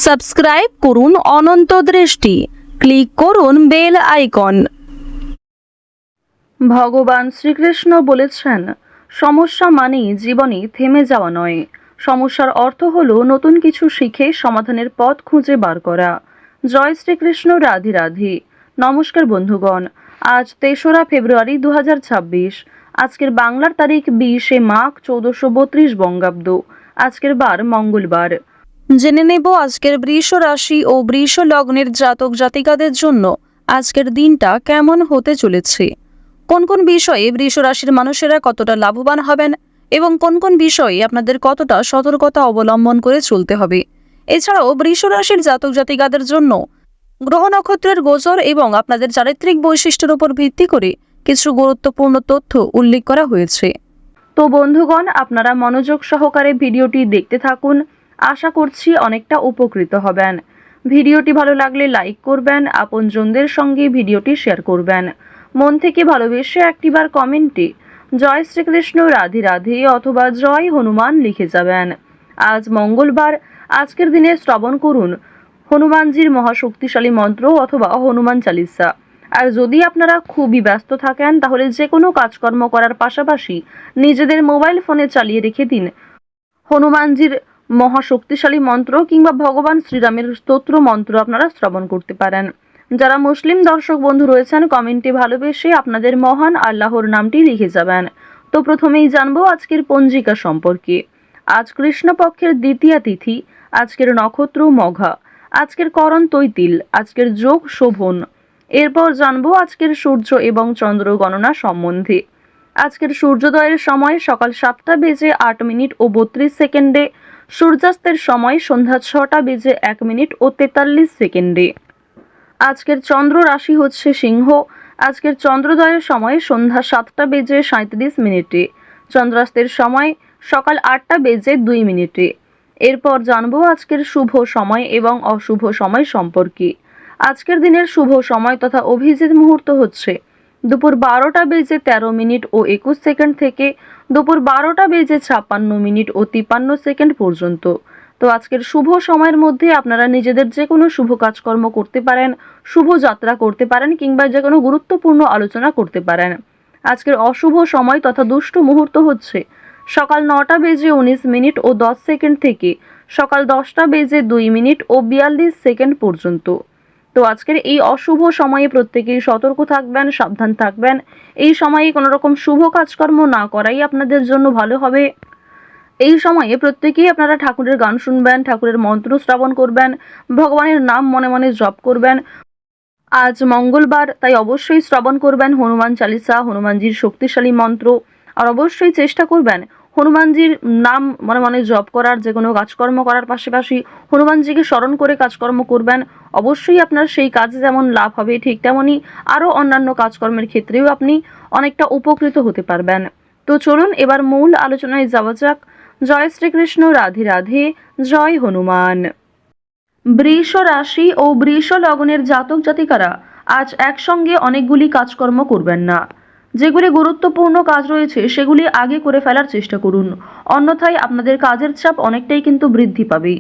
Subscribe করুন অনন্ত দৃষ্টি, click করুন বেল আইকন। ভগবান শ্রীকৃষ্ণ বলেছেন, সমস্যা মানেই জীবনে থেমে যাওয়া নয়, সমস্যার অর্থ হলো নতুন কিছু শিখে সমাধানের পথ খুঁজে বার করা। জয় শ্রীকৃষ্ণ, রাধে রাধে। নমস্কার বন্ধুগণ, আজ ৩রা ফেব্রুয়ারি ২০২৬। আজকের বাংলার তারিখ ২০শে মাঘ ১৪৩২ বঙ্গাব্দ। আজকের বার মঙ্গলবার। জেনে নেব আজকের বৃষ রাশি ও বৃষ লগ্নের জাতক জাতিকাদের জন্য আজকের দিনটা কেমন হতে চলেছে, কোন কোন বিষয়ে বৃষ রাশির মানুষেরা কতটা লাভবান হবেন এবং কোন কোন বিষয়ে আপনাদের কতটা সতর্কতা অবলম্বন করে চলতে হবে। এছাড়াও বৃষ রাশির জাতক জাতিকাদের জন্য গ্রহ নক্ষত্রের গোচর এবং আপনাদের চারিত্রিক বৈশিষ্ট্যের উপর ভিত্তি করে কিছু গুরুত্বপূর্ণ তথ্য উল্লেখ করা হয়েছে। তো বন্ধুগণ, আপনারা মনোযোগ সহকারে ভিডিওটি দেখতে থাকুন। আশা করছি অনেকটা উপকৃত হবেন। ভিডিওটি ভালো লাগলে লাইক করবেন, আপনজনদের সঙ্গে ভিডিওটি শেয়ার করবেন। মন থেকে ভালোবেসে একটিবার কমেন্টে জয় শ্রীকৃষ্ণ, রাধে রাধে অথবা জয় হনুমান লিখে যাবেন। আজ মঙ্গলবার। আজকের দিনে শ্রবণ করুন হনুমানজির মহাশক্তিশালী মন্ত্র অথবা হনুমান চালিসা। আর যদি আপনারা খুবই ব্যস্ত থাকেন তাহলে যে কোনো কাজকর্ম করার পাশাপাশি নিজেদের মোবাইল ফোনে চালিয়ে রেখে দিন হনুমানজির মহাশক্তিশালী মন্ত্র কিংবা ভগবান শ্রীরামের স্তোত্র মন্ত্র আপনারা শ্রবণ করতে পারেন। যারা মুসলিম দর্শক বন্ধু রয়েছেন, কমেন্টে ভালোবেসে আপনাদের মহান আল্লাহর নামটি লিখে যাবেন। তো প্রথমেই জানবো আজকের পঞ্জিকা সম্পর্কে। আজ কৃষ্ণপক্ষের দ্বিতীয়া তিথি, আজকের নক্ষত্র মঘা, আজকের করণ তৈতিল, আজকের যোগ শোভন। এরপর জানবো আজকের সূর্য এবং চন্দ্র গণনা সম্বন্ধে। আজকের সূর্যোদয়ের সময় সকাল 7:08 ও 32 সেকেন্ডে, সূর্যাস্তের সময় সন্ধ্যা 6:01 ও 43 সেকেন্ডে। আজকের চন্দ্র রাশি হচ্ছে সিংহ। আজকের চন্দ্রোদয়ের সময় সন্ধ্যা 7:37 চন্দ্রাস্তের সময় সকাল 8:02। এরপর জানবো আজকের শুভ সময় এবং অশুভ সময় সম্পর্কে। আজকের দিনের শুভ সময় তথা অভিজিৎ মুহূর্ত হচ্ছে দুপুর 12:13 ও 21 সেকেন্ড থেকে দুপুর 12:56 ও 53 সেকেন্ড পর্যন্ত। তো আজকের শুভ সময়ের মধ্যে আপনারা নিজেদের যে কোনো শুভ কাজকর্ম করতে পারেন, শুভ যাত্রা করতে পারেন কিংবা যে কোনো গুরুত্বপূর্ণ আলোচনা করতে পারেন। আজকের অশুভ সময় তথা দুষ্ট মুহূর্ত হচ্ছে সকাল 9:19 ও 10 সেকেন্ড থেকে সকাল 10:02 ও 42 সেকেন্ড পর্যন্ত। তো আজকের এই অশুভ সময়ে প্রত্যেকেই সতর্ক থাকবেন, সাবধান থাকবেন। এই সময়ে কোনো রকম শুভ কাজকর্ম না করাই আপনাদের জন্য ভালো হবে। এই সময়ে প্রত্যেকেই আপনারা ঠাকুরের গান শুনবেন, ঠাকুরের মন্ত্র শ্রবণ করবেন, ভগবানের নাম মনে মনে জপ করবেন। আজ মঙ্গলবার, তাই অবশ্যই শ্রবণ করবেন হনুমান চালিসা, হনুমানজির শক্তিশালী মন্ত্র। আর অবশ্যই চেষ্টা করবেন হনুমানজির নাম মনে মনে জপ করার, যে কোনো কাজকর্ম করার পাশাপাশি হনুমানজিকে স্মরণ করে কাজকর্ম করবেন। অবশ্যই আপনার সেই কাজে যেমন লাভ হবে, ঠিক তেমনই আরও অন্যান্য কাজকর্মের ক্ষেত্রেও আপনি অনেকটা উপকৃত হতে পারবেন। তো চলুন এবার মূল আলোচনায় যাওয়া যাক। জয় শ্রীকৃষ্ণ, রাধে রাধে, জয় হনুমান। বৃষ রাশি ও বৃষ লগ্নের জাতক জাতিকারা আজ একসঙ্গে অনেকগুলি কাজকর্ম করবেন না। যেগুলি গুরুত্বপূর্ণ কাজ রয়েছে সেগুলি আগে করে ফেলার চেষ্টা করুন, অন্যথায় আপনাদের কাজের চাপ অনেকটাই কিন্তু বৃদ্ধি পাবে।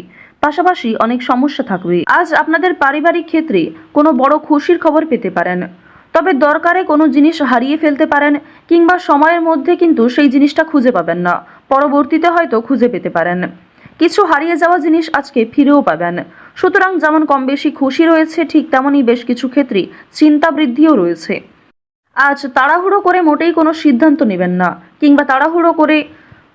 পাশাপাশি অনেক সমস্যা থাকবে। আজ আপনাদের পারিবারিক ক্ষেত্রে কোনো বড় খুশির খবর পেতে পারেন, তবে দরকারে কোনো জিনিস হারিয়ে ফেলতে পারেন কিংবা সময়ের মধ্যে কিন্তু সেই জিনিসটা খুঁজে পাবেন না, পরবর্তীতে হয়তো খুঁজে পেতে পারেন। কিছু হারিয়ে যাওয়া জিনিস আজকে ফিরেও পাবেন। সুতরাং যেমন কম বেশি খুশি রয়েছে, ঠিক তেমনই বেশ কিছু ক্ষেত্রে চিন্তা বৃদ্ধিও রয়েছে। আজ তাড়াহুড়ো করে মোটেই কোনো সিদ্ধান্ত নেবেন না, কিংবা তাড়াহুড়ো করে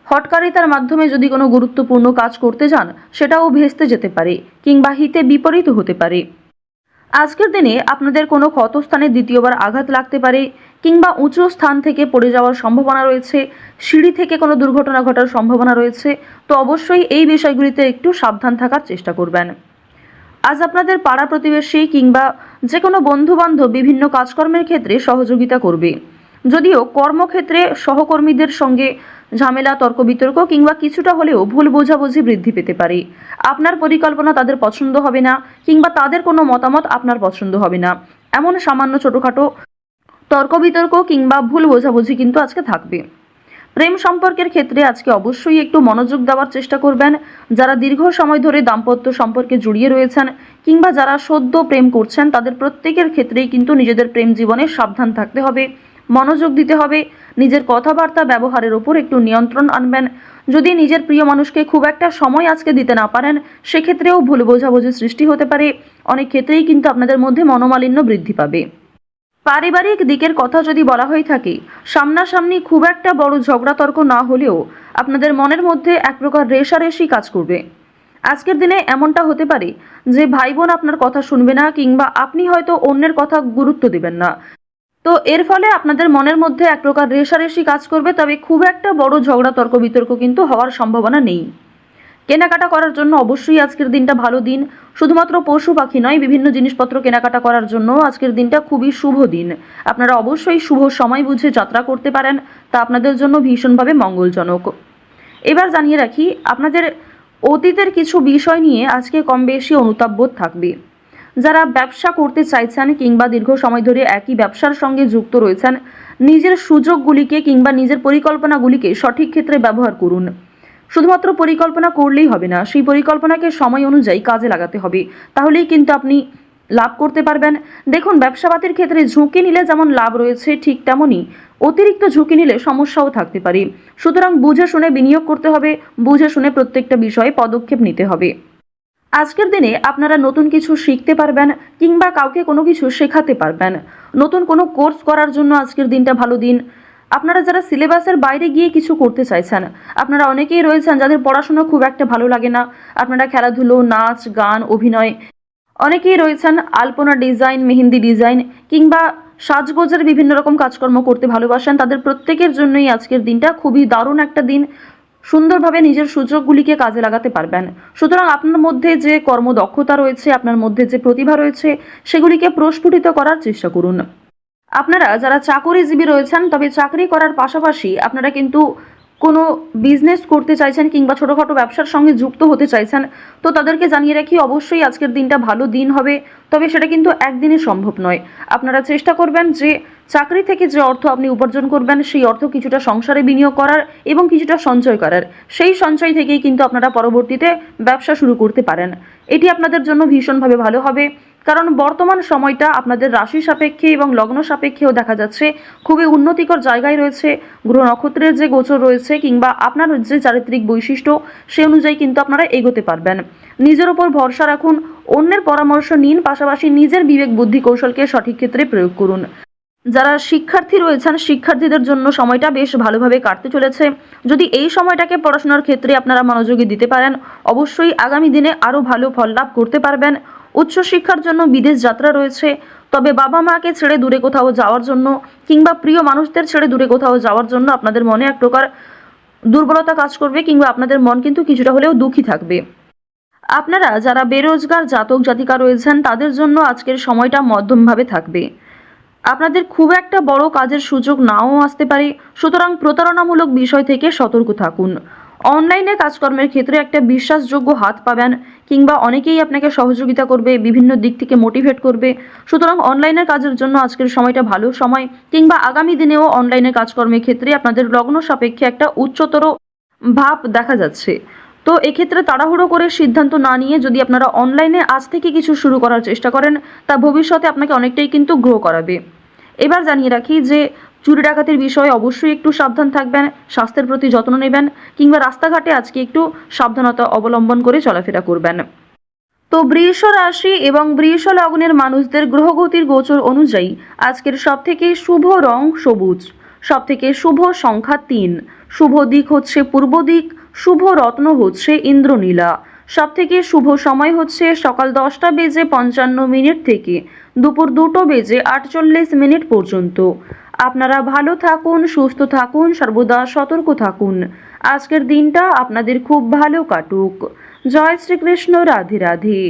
হঠকারিতার মাধ্যমে যদি কোনো গুরুত্বপূর্ণ কাজ করতে যান সেটাও ভেস্তে যেতে পারে কিংবা হিতে বিপরীত হতে পারে। আজকের দিনে আপনাদের কোনো ক্ষতস্থানে দ্বিতীয়বার আঘাত লাগতে পারে কিংবা উঁচু স্থান থেকে পড়ে যাওয়ার সম্ভাবনা রয়েছে, সিঁড়ি থেকে কোনো দুর্ঘটনা ঘটার সম্ভাবনা রয়েছে। তো অবশ্যই এই বিষয়গুলিতে একটু সাবধান থাকার চেষ্টা করবেন। আজ আপনাদের পাড়া প্রতিবেশী কিংবা যে কোনো বন্ধুবান্ধব বিভিন্ন কাজকর্মের ক্ষেত্রে সহযোগিতা করবে। যদিও কর্মক্ষেত্রে সহকর্মীদের সঙ্গে ঝামেলা, তর্ক বিতর্ক কিংবা কিছুটা হলেও ভুল বোঝাবুঝি বৃদ্ধি পেতে পারে। আপনার পরিকল্পনা তাদের পছন্দ হবে না কিংবা তাদের কোনো মতামত আপনার পছন্দ হবে না, এমন সামান্য ছোটোখাটো তর্ক বিতর্ক কিংবা ভুল বোঝাবুঝি কিন্তু আজকে থাকবে। প্রেম সম্পর্কের ক্ষেত্রে আজকে অবশ্যই একটু মনোযোগ দেওয়ার চেষ্টা করবেন। যারা দীর্ঘ সময় ধরে দাম্পত্য সম্পর্কে জড়িয়ে রয়েছেন কিংবা যারা সদ্য প্রেম করছেন, তাদের প্রত্যেকের ক্ষেত্রেই কিন্তু নিজেদের প্রেম জীবনে সাবধান থাকতে হবে, মনোযোগ দিতে হবে। নিজের কথাবার্তা ব্যবহারের ওপর একটু নিয়ন্ত্রণ আনবেন। যদি নিজের প্রিয় মানুষকে খুব একটা সময় আজকে দিতে না পারেন, সেক্ষেত্রেও ভুল বোঝাবুঝির সৃষ্টি হতে পারে। অনেক ক্ষেত্রেই কিন্তু আপনাদের মধ্যে মনোমালিন্য বৃদ্ধি পাবে। পারিবারিক দিকের কথা যদি বলা হয়ে থাকে, সামনাসামনি খুব একটা বড় ঝগড়া তর্ক না হলেও আপনাদের মনের মধ্যে এক প্রকার রেষারেষি কাজ করবে। আজকের দিনে এমনটা হতে পারে যে ভাই বোন আপনার কথা শুনবে না কিংবা আপনি হয়তো অন্যের কথা গুরুত্ব দিবেন না। তো এর ফলে আপনাদের মনের মধ্যে এক প্রকার রেষারেষি কাজ করবে, তবে খুব একটা বড় ঝগড়া তর্ক বিতর্ক কিন্তু হওয়ার সম্ভাবনা নেই। কেনাকাটা করার জন্য অবশ্যই আজকের দিনটা ভালো দিন। শুধুমাত্র পশু পাখি নয়, বিভিন্ন জিনিসপত্র কেনাকাটা করার জন্য আজকের দিনটা খুবই শুভ দিন। আপনারা অবশ্যই শুভ সময় বুঝে যাত্রা করতে পারেন, তা আপনাদের জন্য ভীষণভাবে মঙ্গলজনক। এবার জানিয়ে রাখি, আপনাদের অতীতের কিছু বিষয় নিয়ে আজকে কম বেশি অনুতাপ বোধ থাকবে। যারা ব্যবসা করতে চাইছেন কিংবা দীর্ঘ সময় ধরে একই ব্যবসার সঙ্গে যুক্ত রয়েছেন, নিজের সুযোগগুলিকে কিংবা নিজের পরিকল্পনাগুলিকে সঠিক ক্ষেত্রে ব্যবহার করুন। শুধুমাত্র পরিকল্পনা করলেই হবে না, সেই পরিকল্পনাকে সময় অনুযায়ী কাজে লাগাতে হবে, তাহলেই কিন্তু আপনি লাভ করতে পারবেন। দেখুন, ব্যবসাপাতির ক্ষেত্রে ঝুঁকি নিলে যেমন লাভ রয়েছে, ঠিক তেমনই অতিরিক্ত ঝুঁকি নিলে সমস্যাও থাকতে পারে। সুতরাং বুঝে শুনে বিনিয়োগ করতে হবে, বুঝে শুনে প্রত্যেকটা বিষয়ে পদক্ষেপ নিতে হবে। আজকের দিনে আপনারা নতুন কিছু শিখতে পারবেন কিংবা কাউকে কোনো কিছু শেখাতে পারবেন। নতুন কোনো কোর্স করার জন্য আজকের দিনটা ভালো দিন। আপনারা যারা সিলেবাসের বাইরে গিয়ে কিছু করতে চাইছেন, আপনারা অনেকেই রয়েছেন যাদের পড়াশোনা খুব একটা ভালো লাগে না, আপনারা খেলাধুলো, নাচ, গান, অভিনয়, অনেকেই রয়েছেন আলপনা ডিজাইন, মেহেন্দি ডিজাইন কিংবা সাজগোজের বিভিন্ন রকম কাজকর্ম করতে ভালোবাসেন, তাদের প্রত্যেকের জন্যই আজকের দিনটা খুবই দারুণ একটা দিন। সুন্দরভাবে নিজের সুযোগগুলিকে কাজে লাগাতে পারবেন। সুতরাং আপনার মধ্যে যে কর্মদক্ষতা রয়েছে, আপনার মধ্যে যে প্রতিভা রয়েছে, সেগুলিকে প্রস্ফুটিত করার চেষ্টা করুন। আপনারা যারা চাকরিজীবী রয়েছেন, তবে চাকরি করার পাশাপাশি আপনারা কিন্তু কোনো বিজনেস করতে চাইছেন কিংবা ছোটোখাটো ব্যবসার সঙ্গে যুক্ত হতে চাইছেন, তো তাদেরকে জানিয়ে রাখি অবশ্যই আজকের দিনটা ভালো দিন হবে, তবে সেটা কিন্তু একদিনে সম্ভব নয়। আপনারা চেষ্টা করবেন যে চাকরি থেকে যে অর্থ আপনি উপার্জন করবেন, সেই অর্থ কিছুটা সংসারে বিনিয়োগ করার এবং কিছুটা সঞ্চয় করার। সেই সঞ্চয় থেকেই কিন্তু আপনারা পরবর্তীতে ব্যবসা শুরু করতে পারেন। এটি আপনাদের জন্য ভীষণভাবে ভালো হবে, কারণ বর্তমান সময়টা আপনাদের রাশি সাপেক্ষে এবং লগ্ন সাপেক্ষেও দেখা যাচ্ছে খুবই উন্নতিকর জায়গায় রয়েছে। গ্রহ নক্ষত্রের যে গোচর রয়েছে কিংবা আপনার যে চারিত্রিক বৈশিষ্ট্য, সে অনুযায়ী কিন্তু আপনারা এগোতে পারবেন। নিজের ওপর ভরসা রাখুন, অন্যের পরামর্শ নিন, পাশাপাশি নিজের বিবেক বুদ্ধি কৌশলকে সঠিক ক্ষেত্রে প্রয়োগ করুন। যারা শিক্ষার্থী রয়েছেন, শিক্ষার্থীদের জন্য সময়টা বেশ ভালোভাবে কাটতে চলেছে। যদি এই সময়টাকে পড়াশোনার ক্ষেত্রে আপনারা মনোযোগী দিতে পারেন, অবশ্যই আগামী দিনে আরও ভালো ফল লাভ করতে পারবেন। উচ্চশিক্ষার জন্য বিদেশ যাত্রা রয়েছে, তবে বাবা মাকে ছেড়ে দূরে কোথাও যাওয়ার জন্য কিংবা প্রিয় মানুষদের ছেড়ে দূরে কোথাও যাওয়ার জন্য আপনাদের মনে এক প্রকার দুর্বলতা কাজ করবে কিংবা আপনাদের মন কিন্তু কিছুটা হলেও দুঃখী থাকবে। আপনারা যারা বেরোজগার জাতক জাতিকা রয়েছেন, তাদের জন্য আজকের সময়টা মধ্যমভাবে থাকবে। আপনাদের খুব একটা বড় কাজের সুযোগ নাও আসতে পারে, সুতরাং প্রতারণামূলক বিষয় থেকে সতর্ক থাকুন। অনলাইনে কাজকর্মের ক্ষেত্রে একটা বিশ্বাসযোগ্য হাত পাবেন কিংবা অনেকেই আপনাকে সহযোগিতা করবে, বিভিন্ন দিক থেকে মোটিভেট করবে। সুতরাং অনলাইনের কাজের জন্য আজকের সময়টা ভালো সময়, কিংবা আগামী দিনেও অনলাইনে কাজকর্মের ক্ষেত্রে আপনাদের লগ্ন সাপেক্ষে একটা উচ্চতর ভাব দেখা যাচ্ছে। তো এক্ষেত্রে তাড়াহুড়ো করে সিদ্ধান্ত না নিয়ে যদি আপনারা অনলাইনে আজ থেকে কিছু শুরু করার চেষ্টা করেন, তা ভবিষ্যতে আপনাকে অনেকটাই কিন্তু গ্রো করাবে। এবার জানিয়ে রাখি যে চুরি ডাকাতির বিষয়ে অবশ্যই একটু সাবধান থাকবেন, স্বাস্থ্যের প্রতি যত্ন নেবেন কিংবা রাস্তাঘাটে আজকে একটু সাবধানতা অবলম্বন করে চলাফেরা করবেন। তো বৃষ রাশি এবং বৃষ লগ্নের মানুষদের গ্রহগতির গোচর অনুযায়ী আজকের সবথেকে শুভ রং সবুজ, সবথেকে শুভ সংখ্যা 3, শুভ দিক হচ্ছে পূর্ব দিক, শুভ রত্ন হচ্ছে ইন্দ্রনীলা, সবথেকে শুভ সময় হচ্ছে সকাল 10টা বেজে 55 মিনিট থেকে দুপুর 2টো বেজে 48 মিনিট পর্যন্ত। আপনারা ভালো থাকুন, সুস্থ থাকুন, সর্বদা সতর্ক থাকুন। আজকের দিনটা আপনাদের খুব ভালো কাটুক। জয় শ্রীকৃষ্ণ, রাধে রাধে।